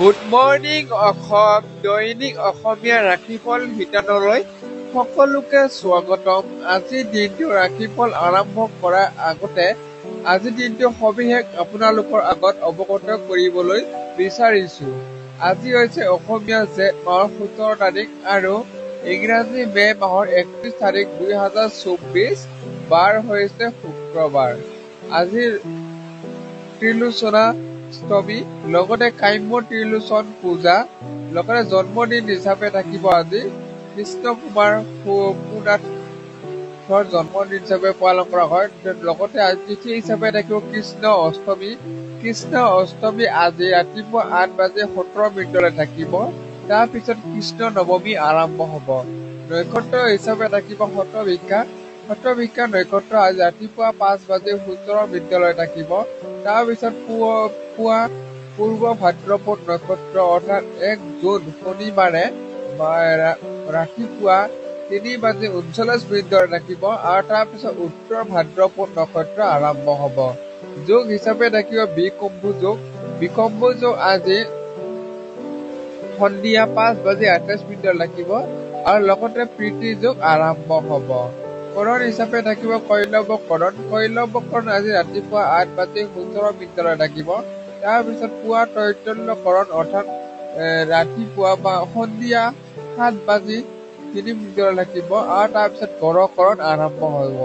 Good morning Assam দৈনিক অসমীয়া ৰাশিফল শিতানলৈ সকলোকে স্বাগতম। আজিৰ দিনটো ৰাশিফল আৰম্ভ কৰাৰ আগতে আজিৰ দিনটো সবিশেষ আপোনালোকৰ আগত অৱগত কৰিবলৈ বিচাৰিছো। আজি হৈছে অসমীয়া জেঠ মাহৰ 17 তাৰিখ আৰু ইংৰাজী মে মাহৰ 31 তাৰিখ 2024, বাৰ হৈছে শুক্ৰবাৰ। আজিৰ ত্ৰিলোচনা ষ্টমী লগতে কাম্য ত্ৰিলোচন পূজা লগতে জন্মদিন হিচাপে থাকিব আজি কৃষ্ণ কুমাৰ সোনাথৰ জন্মদিন হিচাপে পালন কৰা হয়। লগতে আজি তিথি হিচাপে থাকিব কৃষ্ণ অষ্টমী। কৃষ্ণ অষ্টমী আজি ৰাতিপুৱা 8:17 থাকিব। তাৰপিছত কৃষ্ণ নৱমী আৰম্ভ হব। নক্ষত্ৰ হিচাপে থাকিব শতভিক্ষা। শতভিক্ষা নক্ষত্ৰ আজি ৰাতিপুৱা 5:17 থাকিব। তাৰপিছত পুৱা পূৰ্ব ভাদ্ৰপদ নক্ষত্ৰ অৰ্থাৎ 1 জুন শনিবাৰে ৰাতিপুৱা 3:39 থাকিব আৰু তাৰপিছত উত্তৰ ভাদ্ৰপদ নক্ষত্ৰ আৰম্ভ হব। যোগ হিচাপে থাকিব বিকম্ভু যোগ। বিকম্ভু যোগ আজি সন্ধিয়া 5:28 থাকিব আৰু লগতে প্ৰীতি যোগ আৰম্ভ হব। কৰণ হিচাপে থাকিব কৈলৱকৰণ। কৈলৱকৰণ আজি ৰাতিপুৱা 8:17 থাকিব। তাৰপিছত পুৱা তৈতল্যকৰণ অৰ্থাৎ ৰাতিপুৱা বা সন্ধিয়া 7:03 থাকিব আৰু তাৰপিছত গড়কৰণ আৰম্ভ হব।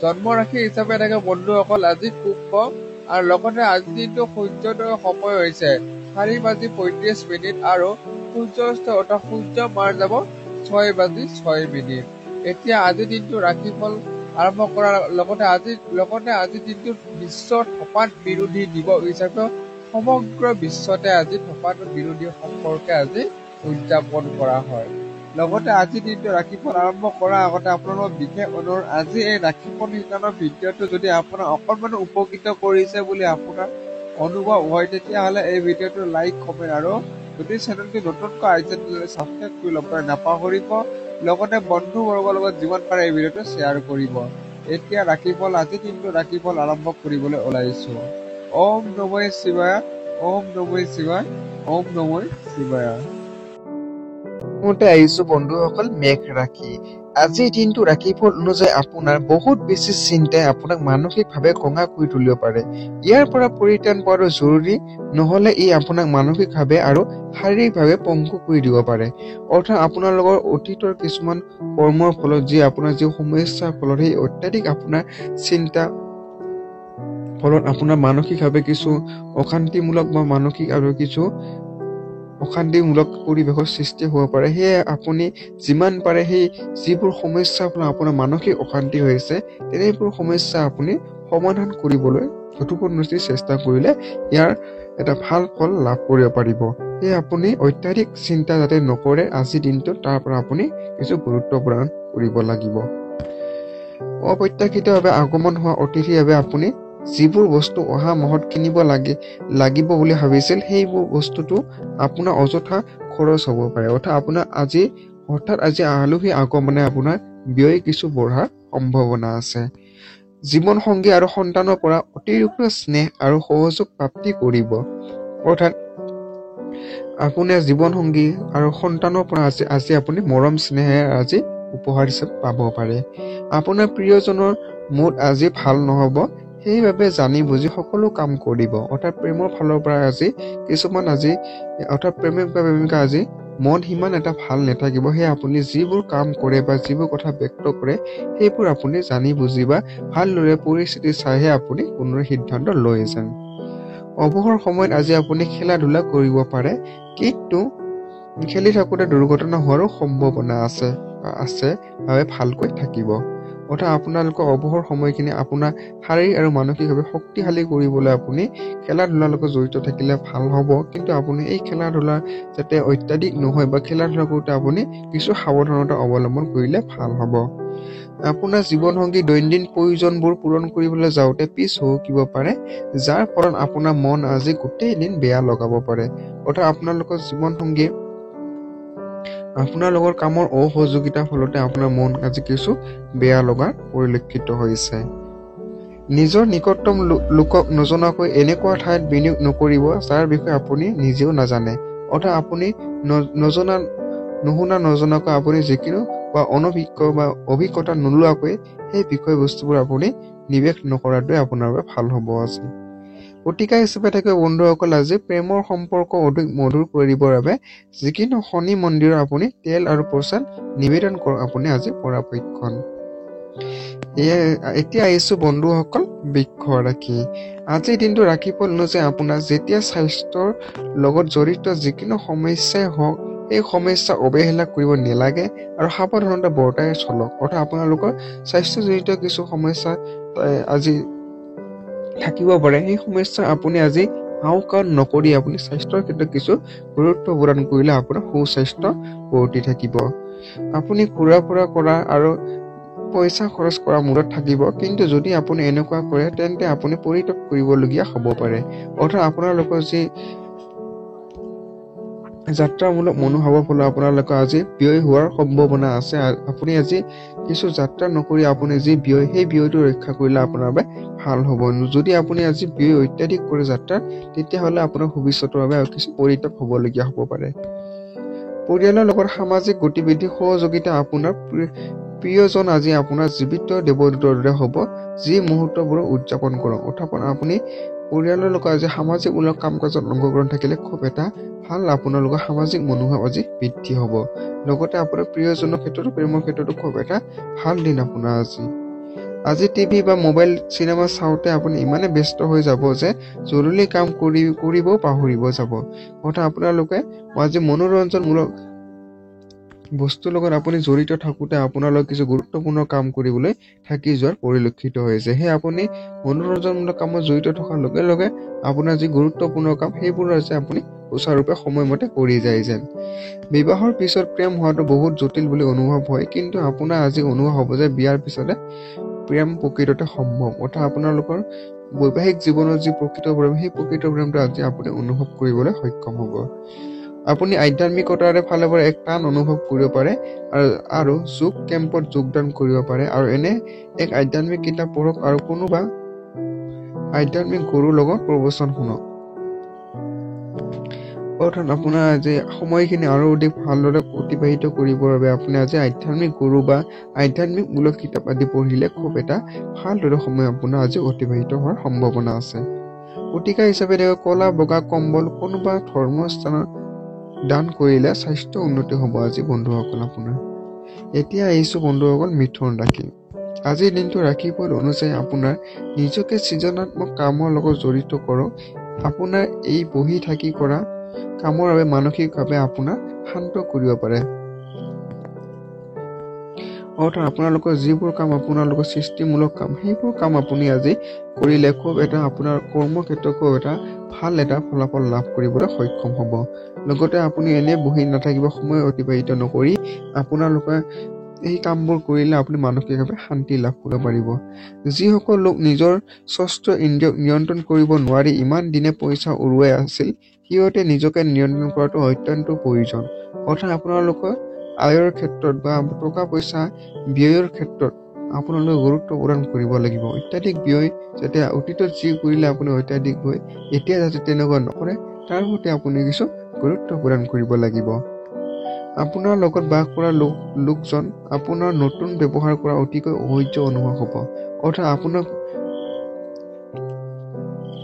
জন্ম ৰাশি হিচাপে থাকে বন্ধুসকল আজি কুম্ভ আৰু লগতে আজিৰ দিনটো সূৰ্যোদয়ৰ সময় হৈছে 4:35 আৰু সূৰ্যাস্ত অৰ্থাৎ সূৰ্য মাৰ যাব 6:06। এতিয়া আজিৰ দিনটো ৰাশিফল আৰম্ভ কৰাৰ লগতে আজিৰ দিনটো বিশ্ব ধঁপাত বিৰোধী দিৱস হিচাপে সমগ্ৰ বিশ্বতে আজি ধঁপাত বিৰোধী সম্পৰ্কে আজি উদযাপন কৰা হয়। লগতে আজিৰ দিনটো ৰাশিফল আৰম্ভ কৰাৰ আগতে আপোনালোকৰ বিশেষ অনুৰোধ, আজি এই ৰাশিফল শিতানৰ ভিডিঅ'টো যদি আপোনাক অকণমান উপকৃত কৰিছে বুলি আপোনাৰ অনুভৱ হয় তেতিয়াহ'লে এই ভিডিঅ'টো লাইক, কমেণ্ট আৰু যদি চেনেলটো নতুনকৈ আহিছে তেতিয়াহ'লে ছাবস্ক্ৰাইব কৰি ল'বলৈ নাপাহৰিব। লগতে বন্ধু বৰ্গৰ লগত যিমান পাৰে এই ভিডিঅ'টো শ্বেয়াৰ কৰিব। এতিয়া আজিৰ দিনটো ৰাশিফল আৰম্ভ কৰিবলৈ ওলাইছো। ওম নমঃ শিৱায়, ওম নমঃ শিৱায়, ওম নমঃ শিৱায়। আহিছো বন্ধুসকল মেঘ ৰাশি। আজিৰ দিনটো ৰাশিফল অনুযায়ী আপোনাৰ বহুত বেছি চিন্তাই আপোনাক মানসিকভাৱে কঙা কৰি তুলিব পাৰে। ইয়াৰ পৰা পৰিত্ৰাণ পোৱাটো জৰুৰী, নহলে ই আপোনাক মানসিকভাৱে আৰু শাৰীৰিকভাৱে পংগু কৰি দিব পাৰে। অৰ্থাৎ আপোনালোকৰ অতীতৰ কিছুমান কৰ্মৰ ফলত যি আপোনাৰ যি সমস্যাৰ ফলত সেই অত্যাধিক আপোনাৰ চিন্তা ফলত আপোনাৰ মানসিকভাৱে কিছু অশান্তিমূলক বা মানসিক আৰু কিছু অশান্তিমূলক পৰিৱেশৰ সৃষ্টি হ'ব পাৰে। সেয়ে আপুনি যিমান পাৰে সেই যিবোৰ সমস্যাৰ ফলত আপোনাৰ মানসিক অশান্তি হৈছে তেনেবোৰ সমস্যা আপুনি সমাধান কৰিবলৈ যথোপন্নস্তি চেষ্টা কৰিলে ইয়াৰ এটা ভাল ফল লাভ কৰিব পাৰিব। সেয়ে আপুনি অত্যাধিক চিন্তা যাতে নকৰে আজিৰ দিনটোত, তাৰ পৰা আপুনি কিছু গুৰুত্ব প্ৰদান কৰিব লাগিব। অপ্ৰত্যাশিতভাৱে আগমন হোৱা অতিথিৰ বাবে আপুনি যিবোৰ বস্তু অহা মাহত কিনিব লাগিব বুলি ভাবিছিল সেইবোৰ বস্তুটো আপোনাৰ অযথা খৰচ হ'ব পাৰে। অৰ্থাৎ আপোনাৰ আজি আলহী আগমনে আপোনাৰ ব্যয় কিছু বঢ়াৰ সম্ভাৱনা আছে। জীৱন সংগী আৰু সন্তানৰ পৰা অতিৰিক্ত স্নেহ আৰু সহযোগ প্ৰাপ্তি কৰিব। অৰ্থাৎ আপোনাৰ জীৱন সংগী আৰু সন্তানৰ পৰা আজি আপুনি মৰম স্নেহেৰে আজি উপহাৰ হিচাপে পাব পাৰে। আপোনাৰ প্ৰিয়জনৰ মুড আজি ভাল নহ'ব, সেইবাবে জানি বুজি সকলো কাম কৰিব। অৰ্থাৎ প্ৰেমৰ ফালৰ পৰা আজি কিছুমান অৰ্থাৎ প্ৰেমিক বা প্ৰেমিকা আজি মন সিমান এটা ভাল নাথাকিব। সেয়ে আপুনি যিবোৰ কাম কৰে বা যিবোৰ কথা ব্যক্ত কৰে সেইবোৰ আপুনি জানি বুজি বা ভালদৰে পৰিস্থিতি চাইহে আপুনি কোনো সিদ্ধান্ত লৈ যান। অৱসৰ সময়ত আজি আপুনি খেলা ধূলা কৰিব পাৰে, কিন্তু খেলি থাকোঁতে দুৰ্ঘটনা হোৱাৰো সম্ভাৱনা আছে বাবে ভালকৈ থাকিব। অৰ্থাৎ আপোনালোকৰ অৱসৰ সময়খিনি আপোনাৰ শাৰীৰিক আৰু মানসিকভাৱে শক্তিশালী কৰিবলৈ আপুনি খেলা ধূলাৰ লগত জড়িত থাকিলে ভাল হ'ব। কিন্তু আপুনি এই খেলা ধূলা যাতে অত্যাধিক নহয় বা খেলা ধূলা কৰোঁতে আপুনি কিছু সাৱধানতা অৱলম্বন কৰিলে ভাল হ'ব। আপোনাৰ জীৱনসংগী দৈনন্দিন প্ৰয়োজনবোৰ পূৰণ কৰিবলৈ যাওঁতে পিছ হুহুকিব পাৰে, যাৰ ফলত আপোনাৰ মন আজি গোটেই দিন বেয়া লগাব পাৰে। অৰ্থাৎ আপোনালোকৰ জীৱনসংগী আপোনাৰ লগৰ কামৰ অসহযোগিতাৰ ফলতে আপোনাৰ মন আজি কিছু বেয়া লগা পৰিলক্ষিত হৈছে। নিজৰ নিকটতম লোকক নজনাকৈ এনেকুৱা ঠাইত বিনিয়োগ নকৰিব যাৰ বিষয়ে আপুনি নিজেও নাজানে। অৰ্থাৎ আপুনি নজনাকৈ আপুনি যিকোনো বা অনভিজ্ঞ বা অভিজ্ঞতা নোলোৱাকৈ সেই বিষয়বস্তুবোৰ আপুনি নিৱেশ নকৰাটোৱে আপোনাৰ বাবে ভাল হ'ব আজি। প্ৰতিকা হিচাপে থাকিব বন্ধুসকল, আজি প্ৰেমৰ সম্পৰ্ক অধিক মধুৰ কৰিবৰ বাবে যিকোনো শনি মন্দিৰৰ আপুনি তেল আৰু প্ৰসাদ নিবেদন কৰক আপুনি আজি পৰাপক্ষণ। এতিয়া আহিছো বন্ধুসকল বৃক্ষ ৰাশি। আজিৰ দিনটো ৰাশিফল অনুযায়ী আপোনাৰ যেতিয়া স্বাস্থ্যৰ লগত জড়িত যিকোনো সমস্যাই হওক এই সমস্যা অৱহেলা কৰিব নালাগে আৰু সাৱধানতা বৰ্তাই চলক। অৰ্থাৎ আপোনালোকৰ স্বাস্থ্যজনিত কিছু সমস্যা আজি থাকিব পাৰে, সেই সমস্যা আপুনি আজি হাওকাণ নকৰি আপুনি স্বাস্থ্যৰ ক্ষেত্ৰত কিছু গুৰুত্ব প্ৰদান কৰিলে আপোনাৰ সুস্বাস্থ্য বৰ্তি থাকিব। আপুনি ঘূৰা ফুৰা কৰা আৰু পইচা খৰচ কৰা মূৰত থাকিব, কিন্তু যদি আপুনি এনেকুৱা কৰে তেন্তে আপুনি পৰিত্যাগ কৰিবলগীয়া হ'ব পাৰে। অৰ্থাৎ আপোনালোকৰ যি যাত্ৰামূলক মনোভাৱৰ ফলত আপোনালোকৰ আজি ব্যয় হোৱাৰ সম্ভাৱনা আছে। আপুনি আজি কিছু যাত্ৰা নকৰি আপুনি যি ব্যয় সেই ব্যয়টো ৰক্ষা কৰিলে আপোনাৰ বাবে ভাল হ'ব। যদি আপুনি আজি ব্যয় অত্যাধিক কৰে যাত্ৰাত, তেতিয়াহ'লে আপোনাৰ ভৱিষ্যতৰ বাবে আৰু কিছু পৰিত্যাগ হ'বলগীয়া হ'ব পাৰে। পৰিয়ালৰ লগত সামাজিক গতিবিধি সহযোগিতা আপোনাৰ প্ৰিয়জন আজি আপোনাৰ জীৱিত দেৱদূতৰ দৰে হ'ব। যি মুহূৰ্তবোৰো উদযাপন কৰক। অৰ্থাৎ আপুনি পৰিয়ালৰ লগত আজি সামাজিকমূলক কাম কাজত অংশগ্ৰহণ থাকিলে খুব এটা ভাল আপোনালোকৰ সামাজিক মনোভাৱ আজি বৃদ্ধি হ'ব। লগতে আপোনাৰ প্ৰিয়জনৰ ক্ষেত্ৰতো প্ৰেমৰ ক্ষেত্ৰতো খুব এটা ভাল দিন আপোনাৰ আজি টিভি বা মোবাইল চিনেমা চাওঁতে আপুনি ইমানে ব্যস্ত হৈ যাব যে জৰুৰী কাম কৰিবও পাহৰিব যাব। অৰ্থাৎ আপোনালোকে আজি মনোৰঞ্জনমূলক বস্তুৰ লগত আপুনি জড়িত থাকোঁতে আপোনালোক কিছু গুৰুত্বপূৰ্ণ কাম কৰিবলৈ থাকি যোৱাৰ পৰিলক্ষিত হৈছে। সেই আপুনি মনোৰঞ্জনমূলক কামত জড়িত থকাৰ লগে লগে আপোনাৰ যি গুৰুত্বপূৰ্ণ কাম সেইবোৰ আজি আপুনি সুচাৰুৰূপে সময়মতে কৰি যায় যেন। বিবাহৰ পিছত প্ৰেম হোৱাটো বহুত জটিল বুলি অনুভৱ হয়, কিন্তু আপোনাৰ আজি অনুভৱ হ'ব যে বিয়াৰ পিছতে প্ৰেম প্ৰকৃততে সম্ভৱ। অৰ্থাৎ আপোনালোকৰ বৈবাহিক জীৱনৰ যি প্ৰকৃত প্ৰেম সেই প্ৰকৃত প্ৰেমটো আজি আপুনি অনুভৱ কৰিবলৈ সক্ষম হ'ব। আপুনি আধ্যাত্মিকতাৰে ফালৰ পৰা এক টান অনুভৱ কৰিব পাৰে আৰু যোগ কেম্পত যোগদান কৰিব পাৰে আৰু এনে এক আধ্যাত্মিক কিতাপ পঢ়ক আৰু কোনোবা আধ্যাত্মিক গুৰুৰ লগত প্ৰবচন শুনক। অৰ্থাৎ আপোনাৰ আজি সময়খিনি আৰু অধিক ভালদৰে অতিবাহিত কৰিবৰ বাবে আপুনি আজি আধ্যাত্মিক গুৰু বা আধ্যাত্মিকমূলক কিতাপ আদি পঢ়িলে খুব এটা ভালদৰে সময় আপোনাৰ আজি অতিবাহিত হোৱাৰ সম্ভাৱনা আছে। প্ৰতিকা হিচাপে তেওঁ কলা বগা কম্বল কোনোবা ধৰ্মস্থানত দান কৰিলে স্বাস্থ্য উন্নতি হ'ব আজি বন্ধুসকল আপোনাৰ। এতিয়া আহিছো বন্ধুসকল মিথুন ৰাশি। আজিৰ দিনটো ৰাশিফল অনুযায়ী আপোনাৰ নিজকে সৃজনাত্মক কামৰ লগত জড়িত কৰক। আপোনাৰ এই বহি থাকি কৰা কামৰ বাবে মানসিকভাৱে আপোনাৰ শান্ত কৰিব পাৰে। অৰ্থাৎ আপোনালোকৰ যিবোৰ কাম আপোনালোকৰ সৃষ্টিমূলক কাম সেইবোৰ কাম আপুনি আজি কৰিলে খুব এটা আপোনাৰ কৰ্মক্ষেত্ৰত খুব এটা ভাল এটা ফলাফল লাভ কৰিবলৈ সক্ষম হ'ব। লগতে আপুনি এনে বহি নাথাকিব, সময় অতিবাহিত নকৰি আপোনালোকে এই কামবোৰ কৰিলে আপুনি মানসিকভাৱে শান্তি লাভ কৰিব পাৰিব। যিসকল লোক নিজৰ ষষ্ঠ ইন্দ্ৰিয়ক নিয়ন্ত্ৰণ কৰিব নোৱাৰি ইমান দিনে পইচা উৰুৱাই আছিল, সিহঁতে নিজকে নিয়ন্ত্ৰণ কৰাটো অত্যন্ত প্ৰয়োজন। অৰ্থাৎ আপোনালোকৰ আয়ৰ ক্ষেত্ৰত বা টকা পইচা ব্যয়ৰ ক্ষেত্ৰত আপোনালোকে গুৰুত্ব প্ৰদান কৰিব লাগিব। অত্যাধিক ব্যয় যাতে অতীতত যি কৰিলে আপুনি অত্যাধিক ব্যয় এতিয়া যাতে তেনেকুৱা নকৰে তাৰ প্ৰতি আপুনি কিছু গুৰুত্ব প্ৰদান কৰিব লাগিব। আপোনাৰ লগত বাস কৰা লোকজন আপোনাৰ নতুন ব্যৱহাৰ কৰা অতিকৈ অসহ্য অনুভৱ হ'ব। অৰ্থাৎ আপোনাৰ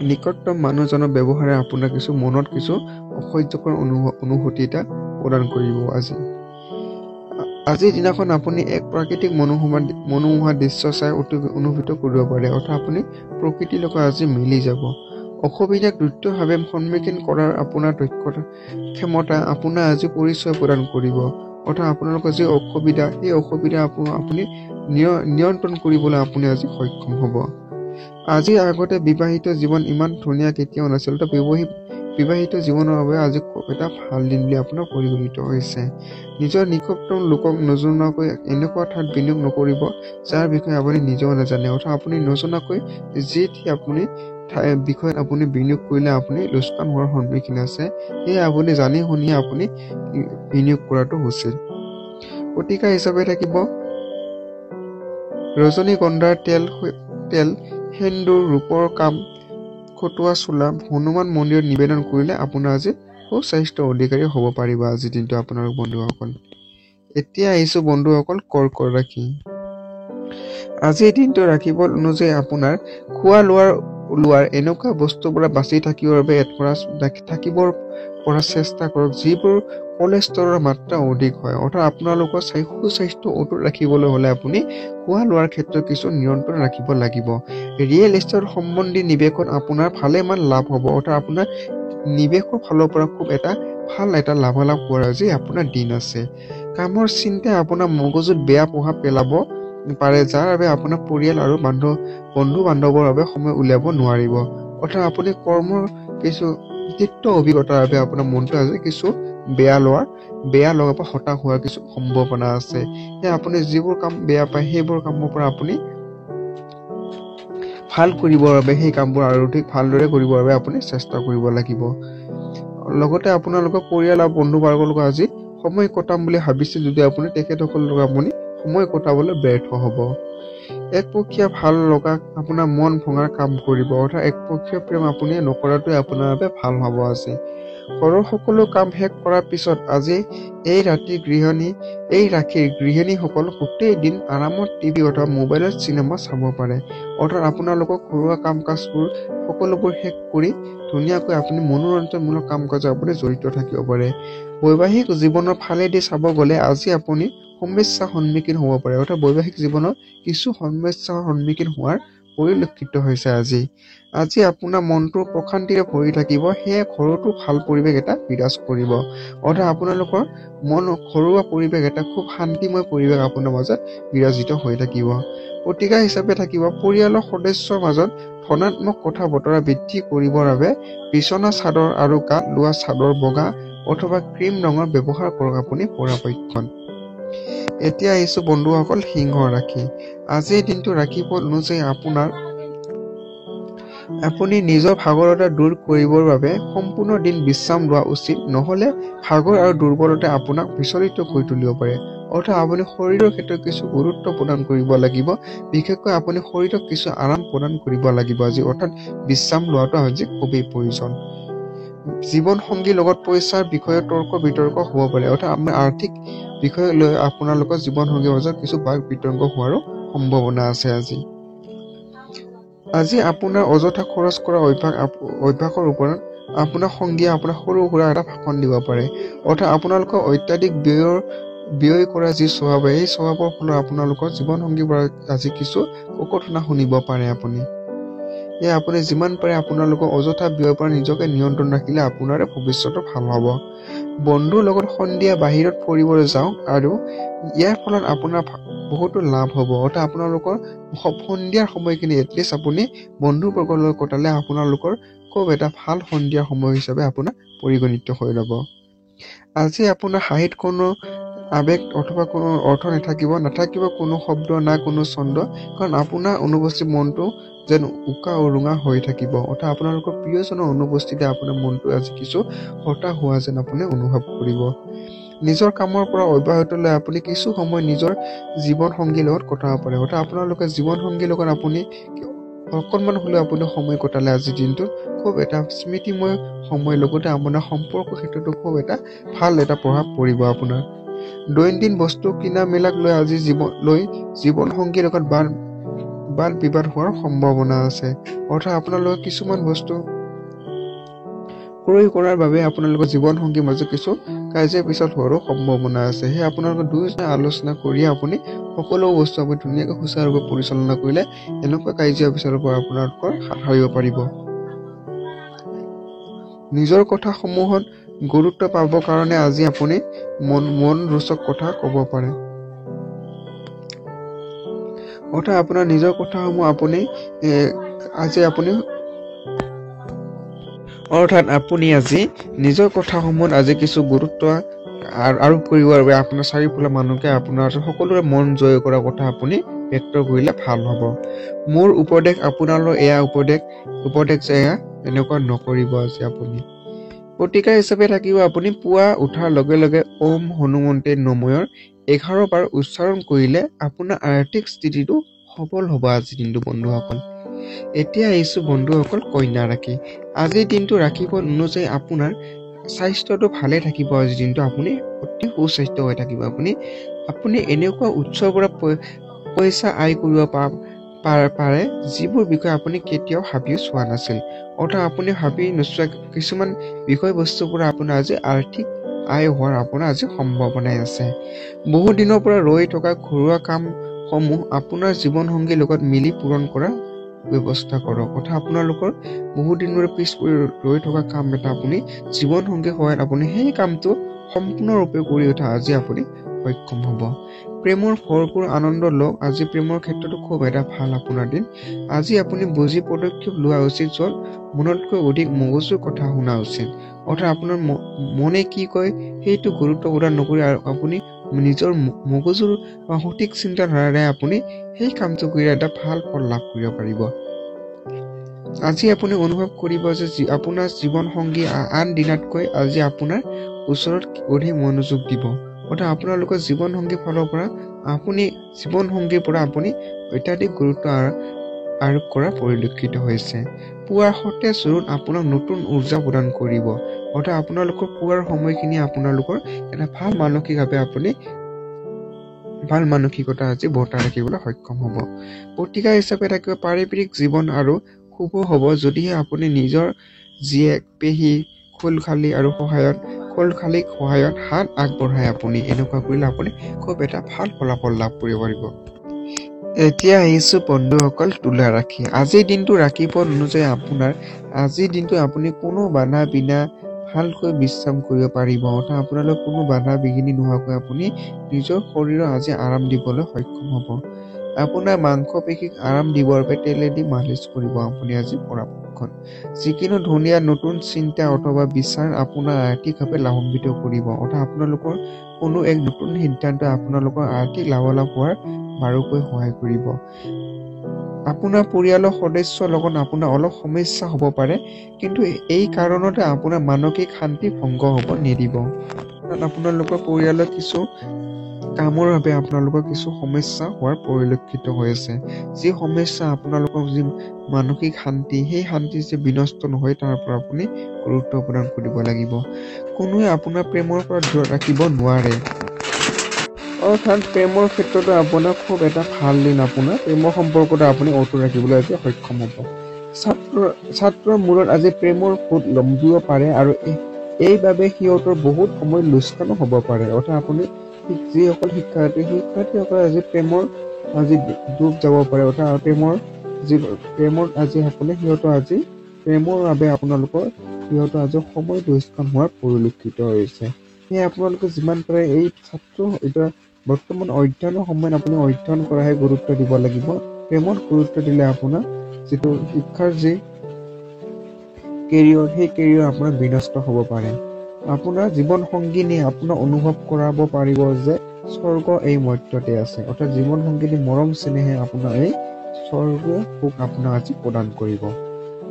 নিকটতম মানুহজনৰ ব্যৱহাৰে আপোনাৰ কিছু মনত কিছু অসহ্যকৰ অনুভূতি এটা প্ৰদান কৰিব আজি। আজিৰ দিনাখন আপুনি এক প্ৰাকৃতিক মনোমোহা দৃশ্য চাই অতি অনুভূত কৰিব পাৰে। অৰ্থাৎ আপুনি প্ৰকৃতিৰ লগত আজি মিলি যাব। অসুবিধাক দ্ৰুতভাৱে সন্মুখীন কৰাৰ আপোনাৰ দক্ষতা ক্ষমতা আপোনাৰ আজি পৰিচয় প্ৰদান কৰিব। অৰ্থাৎ আপোনালোকৰ যি অসুবিধা সেই অসুবিধা আপুনি নিয়ন্ত্ৰণ কৰিবলৈ আপুনি আজি সক্ষম হ'ব। আজি আগতে বিবাহিত জীৱন ইমান ধুনীয়া কেতিয়াও নাছিল। বিবাহিত জীৱনৰ বাবে আজি খুব এটা ভাল দিন বুলি আপোনাৰ পৰিগণিত হৈছে। নিজৰ নিকটতম লোকক নজনাকৈ এনেকুৱা ঠাইত বিনিয়োগ নকৰিব যাৰ বিষয়ে আপুনি নিজেও নাজানে। অৰ্থাৎ আপুনি নজনাকৈ যি আপুনি বিষয়ত আপুনি বিনিয়োগ কৰিলে আপুনি লোকচান হোৱাৰ সন্মুখীন আছে, সেয়ে আপুনি জানি শুনি আপুনি বিনিয়োগ কৰাটো উচিত। প্ৰতিকা হিচাপে থাকিব ৰজনীগন্ধাৰ তেল সেন্দুৰ ৰূপৰ কাম খটুৱা চোলা হনুমান মন্দিৰত নিবেদন কৰিলে আপোনাৰ আজি সুস্বাস্থ্য অধিকাৰী হ'ব পাৰিব আজিৰ দিনটো আপোনালোক বন্ধুসকল। এতিয়া আহিছোঁ বন্ধুসকল কৰ্কট ৰাশি। আজিৰ দিনটো ৰাশিফল অনুযায়ী আপোনাৰ খোৱা লোৱাৰ এনেকুৱা বস্তুৰ পৰা বাচি থাকিবৰ বাবে থাকিবৰ পৰা চেষ্টা কৰক যিবোৰ কলেষ্ট্ৰলৰ মাত্ৰা অধিক হয়। অৰ্থাৎ আপোনালোকৰ সুস্বাস্থ্য অটুট ৰাখিবলৈ হ'লে আপুনি খোৱা লোৱাৰ ক্ষেত্ৰত কিছু নিয়ন্ত্ৰণ ৰাখিব লাগিব। ৰিয়েল এষ্টেট সম্বন্ধী নিৱেশত আপোনাৰ ভালেমান লাভ হ'ব। অৰ্থাৎ আপোনাৰ নিৱেশৰ ফালৰ পৰা খুব ভাল লাভালাভ হোৱাৰ আজি আপোনাৰ দিন আছে। কামৰ চিন্তাই আপোনাৰ মগজুত বেয়া প্ৰভাৱ পেলাব পাৰে, যাৰ বাবে আপোনাৰ পৰিয়াল আৰু বন্ধু বান্ধৱৰ বাবে সময় উলিয়াব নোৱাৰিব। অৰ্থাৎ আপুনি কৰ্মৰ কিছু তিক্ত অভিজ্ঞতাৰ বাবে আপোনাৰ মনটো আজি কিছু বেয়া লগাৰ পৰা হতাশ হোৱাৰ কিছু সম্ভাৱনা আছে। সেয়ে আপুনি যিবোৰ কাম বেয়া পায় সেইবোৰ কামৰ পৰা আপুনি ভাল কৰিবৰ বাবে সেই কামবোৰ আৰু অধিক ভালদৰে কৰিবৰ বাবে আপুনি চেষ্টা কৰিব লাগিব। লগতে আপোনালোকৰ পৰিয়াল আৰু বন্ধু বৰ্গৰ লগত আজি সময় কটাম বুলি ভাবিছে যদি আপুনি তেখেতসকলৰ লগত আপুনি সময় কটাবলৈ ব্যৰ্থ হ'ব। একপক্ষীয়া ভাল লগা আপোনাৰ মন ভঙাৰ কাম কৰিব। অৰ্থাৎ একপক্ষীয় প্ৰেম আপুনি নকৰাটোৱে আপোনাৰ বাবে ভাল হ'ব আজি। ঘৰৰ সকলো কাম শেষ কৰাৰ পিছত আজি এই ৰাশিৰ গৃহিণীসকল গোটেই দিন আৰামত টিভি অথবা মোবাইলত চিনেমা চাব পাৰে। অৰ্থাৎ আপোনালোকৰ ঘৰুৱা কাম কাজবোৰ সকলোবোৰ শেষ কৰি ধুনীয়াকৈ আপুনি মনোৰঞ্জনমূলক কাম কাজত আপুনি জড়িত থাকিব পাৰে। বৈবাহিক জীৱনৰ ফালেদি চাব গ'লে আজি আপুনি সমস্যাৰ সন্মুখীন হ'ব পাৰে। অৰ্থাৎ বৈবাহিক জীৱনত কিছু সমস্যাৰ সন্মুখীন হোৱাৰ পৰিলক্ষিত হৈছে আজি আপোনাৰ মনটো প্ৰশান্তিৰে ভৰি থাকিব। সেয়ে ঘৰতো ভাল পৰিৱেশ এটা বিৰাজ কৰিব। অৰ্থাৎ আপোনালোকৰ ঘৰুৱা পৰিৱেশ এটা খুব শান্তিময় পৰিৱেশ আপোনাৰ মাজত বিৰাজিত হৈ থাকিব। প্ৰতিকাৰ হিচাপে থাকিব পৰিয়ালৰ সদস্যৰ মাজত ধনাত্মক কথা বতৰা বৃদ্ধি কৰিবৰ বাবে বিচনা চাদৰ আৰু গাত লোৱা চাদৰ বগা অথবা ক্ৰীম ৰঙৰ ব্যৱহাৰ কৰক আপুনি পৰাপক্ষত। এতিয়া আহিছোঁ বন্ধুসকল সিংহ ৰাশি। আজিৰ দিনটো ৰাশিফল অনুযায়ী আপুনি নিজৰ ভাগৰতা দূৰ কৰিবৰ বাবে সম্পূৰ্ণ দিন বিশ্ৰাম লোৱা উচিত, নহ'লে ভাগৰ আৰু দুৰ্বলতাই আপোনাক বিচলিত কৰি তুলিব পাৰে। অৰ্থাৎ আপুনি শৰীৰৰ ক্ষেত্ৰত কিছু গুৰুত্ব প্ৰদান কৰিব লাগিব। বিশেষকৈ আপুনি শৰীৰক কিছু আৰাম প্ৰদান কৰিব লাগিব আজি। অৰ্থাৎ বিশ্ৰাম লোৱাটো আজি খুবেই প্ৰয়োজন। জীৱন সংগীৰ লগত পইচাৰ বিষয়ে তৰ্ক বিতৰ্ক হ'ব পাৰে। অৰ্থাৎ আপোনাৰ আৰ্থিক বিষয় লৈ আপোনালোকৰ জীৱন সংগীৰ মাজত কিছু বাক বিতৰ্ক হোৱাৰো সম্ভাৱনা আছে আজি আপোনাৰ অযথা খৰচ কৰা অভ্যাসৰ ওপৰত আপোনাৰ সংগীয়ে আপোনাক সৰু সুৰা এটা ভাষণ দিব পাৰে। অৰ্থাৎ আপোনালোকৰ অত্যাধিক ব্যয় কৰা যি স্বভাৱ, এই স্বভাৱৰ ফলত আপোনালোকৰ জীৱন সংগীৰ পৰা আজি কিছু ককৰ্থনা শুনিব পাৰে আপুনি যিমান পাৰে আপোনালোকৰ অযথা ব্যয়ৰ পৰা নিজকে নিয়ন্ত্ৰণ ৰাখিলে আপোনাৰে ভৱিষ্যতৰ ভাল হ'ব। বন্ধুৰ লগত সন্ধিয়া বাহিৰত ফুৰিবলৈ যাওক আৰু ইয়াৰ ফলত আপোনাৰ বহুতো লাভ হ'ব। অৰ্থাৎ আপোনালোকৰ সন্ধিয়াৰ সময়খিনি এটলিষ্ট আপুনি বন্ধুবৰ্গৰ লগত কটালে আপোনালোকৰ খুব এটা ভাল সন্ধিয়াৰ সময় হিচাপে আপোনাৰ পৰিগণিত হৈ ৰ'ব। আজি আপোনাৰ হাঁহিত কোনো আৱেগ অথবা কোনো অৰ্থ নাথাকিব কোনো শব্দ না কোনো ছন্দ, কাৰণ আপোনাৰ অনুপস্থিত মনটো যেন উকা উৰুঙা হৈ থাকিব। অৰ্থাৎ আপোনালোকৰ প্ৰিয়জনৰ অনুপস্থিতিতে আপোনাৰ মনটো আজি কিছু হতাশ হোৱা যেন আপুনি অনুভৱ কৰিব। নিজৰ কামৰ পৰা অব্যাহত লৈ আপুনি কিছু সময় নিজৰ জীৱন সংগীৰ লগত কটাব পাৰে। অৰ্থাৎ আপোনালোকে জীৱন সংগীৰ লগত আপুনি অকণমান হ'লেও আপুনি সময় কটালে আজিৰ দিনটোত খুব এটা স্মৃতিময় সময়, লগতে আপোনাৰ সম্পৰ্কৰ ক্ষেত্ৰতো খুব এটা ভাল এটা প্ৰভাৱ পৰিব আপোনাৰ। দৈনন্দিন বস্তু কিনা মেলাক লৈ আজি জীৱন সংগীৰ লগত বাদ বিবাদ হোৱাৰ সম্ভাৱনা আছে। অৰ্থাৎ আপোনালোকে কিছুমান বস্তু ক্ৰয় কৰাৰ বাবে আপোনালোকৰ জীৱন সংগীৰ মাজত কিছু কাজিয়া পেচাল হোৱাৰো সম্ভাৱনা আছে। সেয়ে আপোনালোকে দুয়োজনে আলোচনা কৰি আপুনি সকলো বস্তু আপুনি ধুনীয়াকৈ সুচাৰুৰূপে পৰিচালনা কৰিলে এনেকুৱা কাজিয়া পেচালৰ পৰা আপোনালোকৰ হাত সাৰিব পাৰিব। নিজৰ কথাসমূহত গুৰুত্ব পাবৰ কাৰণে আজি আপুনি মন ৰোচক কথা ক'ব পাৰে। অৰ্থাৎ আপোনাৰ নিজৰ কথাসমূহ আপুনি আজি নিজৰ কথাসমূহত আজি কিছু গুৰুত্ব আৰোপ কৰিবৰ বাবে আপোনাৰ চাৰিওফালৰ মানুহকে আপোনাৰ সকলোৰে মন জয় কৰা কথা আপুনি ব্যক্ত কৰিলে ভাল হ'ব। মোৰ উপদেশ আপোনালৈ উপদেশ যে এনেকুৱা নকৰিব আজি আপুনি। প্ৰতিকাৰ হিচাপে থাকিব আপুনি পুৱা উঠাৰ লগে লগে ওম হনুমন্তে নমঃৰ 11 বাৰ উচ্চাৰণ কৰিলে আপোনাৰ আৰ্থিক স্থিতিটো সবল হ'ব আজিৰ দিনটো বন্ধুসকল। এতিয়া আহিছোঁ বন্ধুসকল কন্যা ৰাশি। আজিৰ দিনটো ৰাশিফল অনুযায়ী আপোনাৰ স্বাস্থ্যটো ভালে থাকিব আজিৰ দিনটো আপুনি অতি সুস্বাস্থ্য হৈ থাকিব আপুনি এনেকুৱা উৎসৰ পৰা পইচা আয় কৰিব পাৰে যিবোৰ বিষয়ে আপুনি কেতিয়াও ভাবিও চোৱা নাছিল অৰ্থাৎ আপুনি ভাবি নোচোৱা কিছুমান বিষয়বস্তুৰ পৰা আপোনাৰ আজি আৰ্থিক আয় হোৱাৰ আপোনাৰ আজি সম্ভাৱনাই আছে বহু দিনৰ পৰা ৰৈ থকা ঘৰুৱা কামসমূহ আপোনাৰ জীৱনসংগীৰ লগত মিলি পূৰণ কৰা ব্যৱস্থা কৰক অৰ্থাৎ আপোনালোকৰ বহু দিনৰ পিছ পৰি ৰৈ থকা কাম এটা আপুনি জীৱনসংগীৰ সহায়ত আপুনি সেই কামটো সম্পূৰ্ণৰূপে কৰি উঠা আজি আপুনি সক্ষম হ'ব প্ৰেমৰ ভৰপূৰ আনন্দ লওক আজি প্ৰেমৰ ক্ষেত্ৰতো খুব এটা ভাল আপোনাৰ দিন আজি আপুনি বুজি পদক্ষেপ লোৱা উচিত য'ত মনতকৈ অধিক মগজুৰ কথা শুনা উচিত অৰ্থাৎ আপোনাৰ মনে কি কয় সেইটো গুৰুত্ব প্ৰদান নকৰি আৰু আপুনি নিজৰ মগজুৰ বা সঠিক চিন্তাধাৰাৰে আপুনি সেই কামটো কৰি এটা ভাল ফল লাভ কৰিব পাৰিব আজি আপুনি অনুভৱ কৰিব যে আপোনাৰ জীৱন সংগী আন দিনাতকৈ আজি আপোনাৰ ওচৰত অধিক মনোযোগ দিব অৰ্থাৎ আপোনালোকৰ জীৱন সংগীৰ ফালৰ পৰা আপুনি জীৱন সংগীৰ পৰা আপুনি অত্যাধিক গুৰুত্ব আৰোপ কৰা পৰিলক্ষিত হৈছে পুৱাৰ সতেজ ৰ'দ আপোনাক নতুন ঊৰ্জা প্ৰদান কৰিব অৰ্থাৎ আপোনালোকৰ পুৱাৰ সময়খিনি আপোনালোকৰ এটা ভাল মানসিকতা আজি বৰ্তাই ৰাখিবলৈ সক্ষম হ'ব প্ৰতিকাৰ হিচাপে থাকিব পাৰিবাৰিক জীৱন আৰু শুভ হ'ব যদিহে আপুনি নিজৰ জীয়েক পেহী খোলখালীক সহায়ত হাত আগবঢ়াই আপুনি এনেকুৱা কৰিলে আপুনি খুব এটা ভাল ফলাফল লাভ কৰিব পাৰিব এতিয়া আহিছো বন্ধুসকল তুলা ৰাশি আজিৰ দিনটো ৰাশিফল অনুযায়ী আজিৰ দিনটো আপুনি কোনো বাধা বিনা ভালকৈ বিশ্ৰাম কৰিব পাৰিব অৰ্থাৎ আপোনালোক কোনো বাধা বিঘিনি নোহোৱাকৈ আপুনি নিজৰ শৰীৰৰ আজি আৰাম দিবলৈ সক্ষম হ'ব আপোনাৰ মাংসপেশীক আৰাম দিবৰ বাবে তেলেদি মালিচ কৰিব আপুনি আজি পৰাপক্ষত যিকোনো ধুনীয়া নতুন চিন্তা অথবা বিচাৰ আপোনাৰ আৰ্থিকভাৱে লাভান্বিত কৰিব অৰ্থাৎ আপোনালোকৰ কোনো এক নতুন সিদ্ধান্ত আপোনালোকৰ আৰ্থিক লাভালাভ হোৱাৰ বাৰুকৈ সহায় কৰিব আপোনাৰ পৰিয়ালৰ সদস্যৰ লগত আপোনাৰ অলপ সমস্যা হ'ব পাৰে কিন্তু এই কাৰণতে আপোনাৰ মানসিক শান্তি ভংগ হ'ব নিদিব আপোনালোকৰ পৰিয়ালৰ কিছু কামৰ বাবে আপোনালোকৰ কিছু সমস্যা হোৱাৰ পৰিলক্ষিত হৈ আছে যি সমস্যা আপোনালোকৰ যি মানসিক শান্তি সেই শান্তি যে বিনষ্ট নহয় তাৰ পৰা আপুনি গুৰুত্ব প্ৰদান কৰিব লাগিব কোনোৱে আপোনাৰ প্ৰেমৰ পৰা দূৰত ৰাখিব নোৱাৰে অৰ্থাৎ প্ৰেমৰ ক্ষেত্ৰতো আপোনাৰ খুব এটা ভাল দিন আপোনাৰ প্ৰেমৰ সম্পৰ্কটো আপুনি অটুট ৰাখিবলৈ আজি সক্ষম হ'ব ছাত্ৰৰ মূৰত আজি প্ৰেমৰ ফুট লম্বিব পাৰে আৰু এইবাবে সিহঁতৰ বহুত সময় লোকচানো হ'ব পাৰে অৰ্থাৎ আপুনি যিসকল শিক্ষাৰ্থীসকলে আজি প্ৰেমৰ আজি ডুব যাব পাৰে অৰ্থাৎ প্ৰেমৰ আজি আপুনি সিহঁতৰ আজি প্ৰেমৰ বাবে সিহঁতৰ আজি সময় লোকচান হোৱাৰ পৰিলক্ষিত হৈছে সেয়ে আপোনালোকে যিমান পাৰে এই এতিয়া বৰ্তমান অধ্যয়নৰ সময়ত আপুনি অধ্যয়ন কৰাহে গুৰুত্ব দিব লাগিব প্ৰেমত গুৰুত্ব দিলে আপোনাৰ যিটো শিক্ষাৰ যি কেৰিয়াৰ সেই কেৰিয়াৰ আপোনাৰ বিনষ্ট হ'ব পাৰে আপোনাৰ জীৱন সংগিনী আপোনাৰ অনুভৱ কৰাব পাৰিব যে স্বৰ্গ এই মৰ্ত্যতে আছে অৰ্থাৎ জীৱন সংগিনী মৰম চেনেহে আপোনাৰ এই স্বৰ্গীয় সুখ আপোনাক আজি প্ৰদান কৰিব